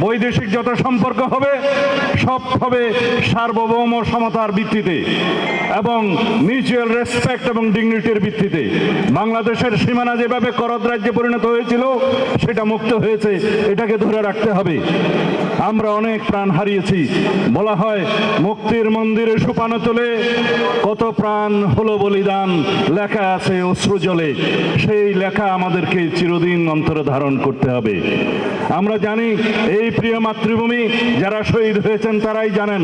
বৈদেশিক যত সম্পর্ক হবে সব হবে সার্বভৌম সমতার ভিত্তিতে এবং মিউচুয়াল রেসপেক্ট এবং ডিগনিটির ভিত্তিতে। বাংলাদেশের সীমানা যেভাবে করদ রাজ্যে পরিণত হয়েছিল সেটা মুক্ত হয়েছে, এটাকে ধরে রাখতে হবে। আমরা অনেক প্রাণ হারিয়েছি। বলা হয় মুক্তির মন্দিরে সোপানো তোলে কত প্রাণ হলো বলিদান, লেখা আছে অশ্রু জলে। সেই লেখা আমাদেরকে চিরদিন অন্তরে ধারণ করতে হবে। আমরা জানি এই প্রিয় মাতৃভূমি, যারা শহীদ হয়েছেন তারাই জানেন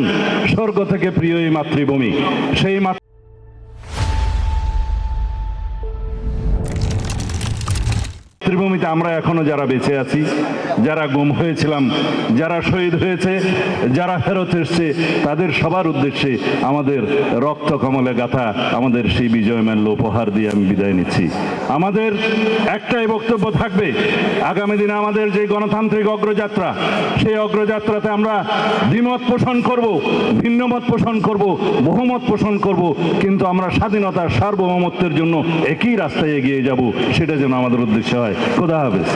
স্বর্গ থেকে প্রিয় এই মাতৃভূমি। সেই মাতৃভূমিতে আমরা এখনো যারা বেঁচে আছি, যারা গুম হয়েছিলাম, যারা শহীদ হয়েছে, যারা ফেরত এসছে, তাদের সবার উদ্দেশ্যে আমাদের রক্ত কমলে গাথা আমাদের সেই বিজয় মাল্য উপহার দিয়ে আমি বিদায় নিচ্ছি। আমাদের একটাই বক্তব্য থাকবে, আগামী দিনে আমাদের যে গণতান্ত্রিক অগ্রযাত্রা, সেই অগ্রযাত্রাতে আমরা দ্বিমত পোষণ করব, ভিন্নমত পোষণ করব, বহুমত পোষণ করব, কিন্তু আমরা স্বাধীনতার সার্বভৌমত্বের জন্য একই রাস্তায় এগিয়ে যাব, সেটা যেন আমাদের উদ্দেশ্য হয়। খোদা হাফেজ।